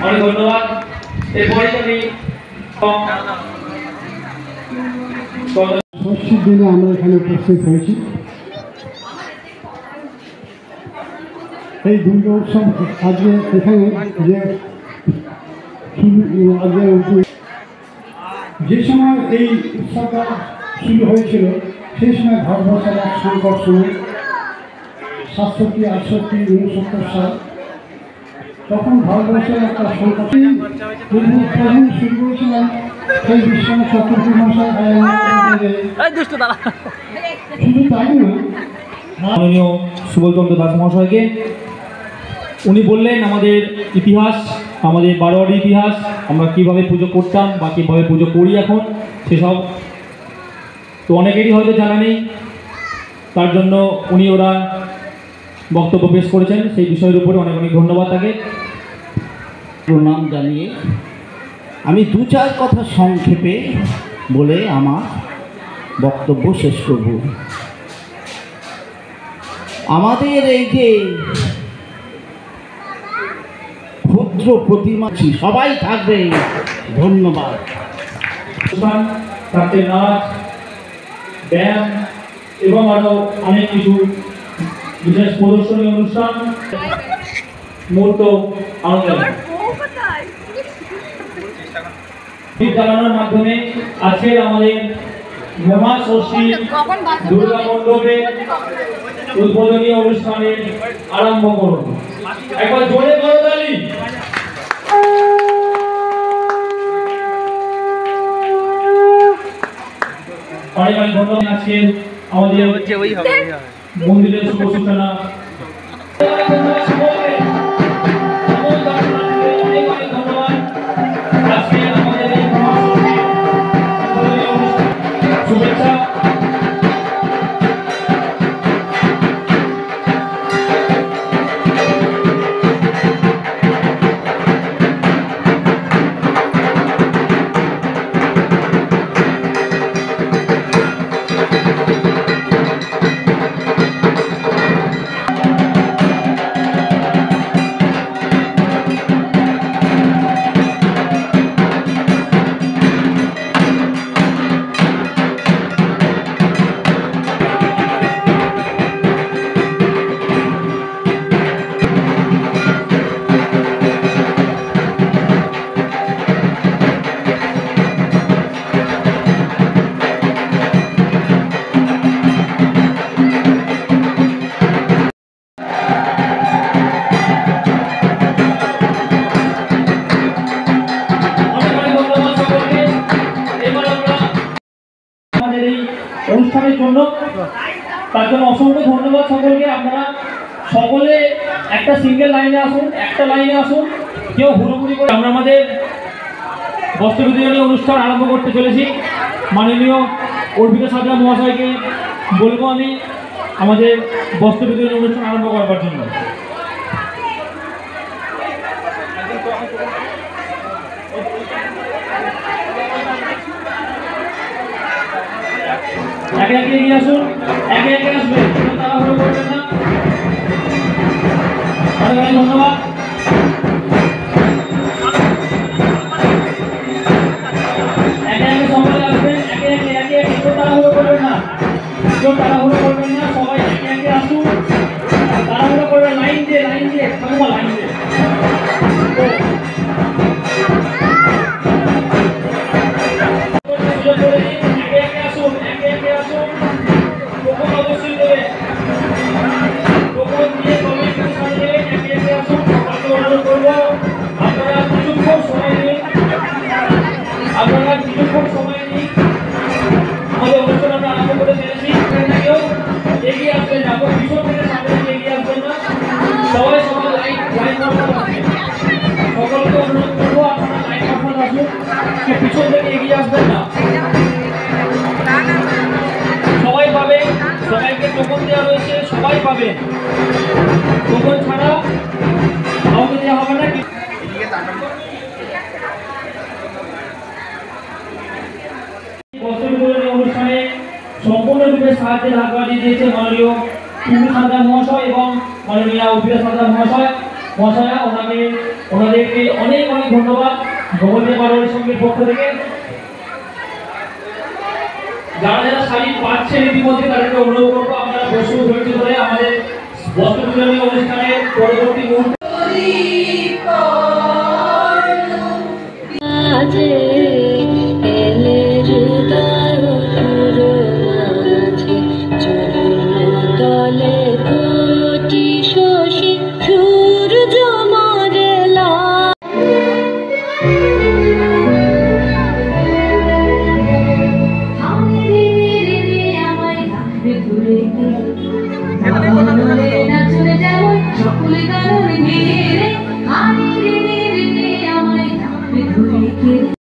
অনেক ধন্যবাদ। এরপরে আমি ষষ্ঠীর দিনে আমরা এখানে উপস্থিত হয়েছি। এই দুর্গা উৎসব আজকে এখানে যে সময় এই উৎসবটা শুরু হয়েছিল সেই সময় ভারতবর্ষের এক সংকট সময় 67, 68, 69 সাল, তখন ভারতবর্ষের একটা সংকট প্রথম শুরু করেছিলেন সেই বিশ্বনাথ চক্রবর্তী মহাশয়। শুধু তাই নয়, মাননীয় সুবলচন্দ্র দাস মহাশয়কে, উনি বললেন আমাদের ইতিহাস, আমাদের বারোয়ারি ইতিহাস, আমরা কীভাবে পুজো করতাম বা কীভাবে পুজো করি এখন, সেসব তো অনেকেরই হয়তো জানা নেই। তার জন্য উনি ওরা বক্তব্য পেশ করেছেন, সেই বিষয়ের উপরে অনেক অনেক ধন্যবাদ তাকে। প্রণাম জানিয়ে আমি 2-4 কথা সংক্ষেপে বলে আমার বক্তব্য শেষ করব। আমাদের এই যে ক্ষুদ্র প্রতিমা সবাই থাকবে, ধন্যবাদ। তাতে নাচ, ব্যায়াম এবং আরও অনেক কিছু বিশেষ প্রদর্শনী অনুষ্ঠান মুহূর্ত আনন্দ চালানোর মাধ্যমে আজকের আমাদের মহাষষ্ঠী দুর্গা মণ্ডপের উদ্বোধনী অনুষ্ঠানের আরম্ভ করুন। একবার জোরে করতালি। অনেক অনেক ধন্যবাদ। আজকের আমাদের মন্দিরের শুভ সূচনা। শুভেচ্ছা। অনুষ্ঠানের জন্য তার জন্য অসংখ্য ধন্যবাদ সকলকে। আপনারা সকলে একটা সিঙ্গেল লাইনে আসুন, একটা লাইনে আসুন, কেউ হুড়োহুড়ি করে। আমরা আমাদের বস্ত্র বিতরণী অনুষ্ঠান আরম্ভ করতে চলেছি। মাননীয় অর্পিতা সাজা মহাশয়কে বলবো আমি আমাদের বস্ত্র বিতরণী অনুষ্ঠান আরম্ভ করবার জন্য। একে একে এগিয়ে আসুন, একে একে আসবেন, তাড়াহুড়ো করবেন না। অনেক অনেক ধন্যবাদ। একে একে সকলে আসবেন, একে একে একে একে, কেউ তাড়াহুড়ো করবেন না, কেউ তাড়াহুড়ো করবেন না, সবাই একে একে আসুন। তাড়াহুড়ো করবেন, লাইন দিয়ে লাইন দিয়ে থাকবো, লাইন দিয়ে। আপনারা কিছুক্ষণ সময় নিয়ে আমাদের অনুষ্ঠান আমরা আরম্ভ করে ফেলেছি। এগিয়ে আসবেন না, পিছন থেকে সামনে এগিয়ে আসবেন না, সবাই সবাই লাইন মারফত আসবেন। সকলকে অনুরোধ করবো আপনারা লাইন মারফত আসুন, পিছন থেকে এগিয়ে আসবেন না। সবাই পাবেন, সবাইকে টোকন দেওয়া রয়েছে, সবাই পাবেন। টোকন ছাড়া কাউকে দেওয়া হবে না। অনুষ্ঠানে সম্পূর্ণরূপে সাহায্যের হাত বাড়িয়ে দিয়েছে মাননীয় টুকু সাজা মহাশয় এবং মাননীয় অভিরা সাজা মহাশয়। মহাশয়া ওনাদেরকে অনেক অনেক ধন্যবাদ ভগবতী পার্বতী সঙ্গীর পক্ষ থেকে। যারা যারা শাড়ি পাচ্ছেন ইতিমধ্যে তাদেরকে অনুরোধ করবো আপনারা বসে ধৈর্য ধরে আমাদের বস্ত্র বিতরণী অনুষ্ঠানের পরবর্তী মুহূর্তে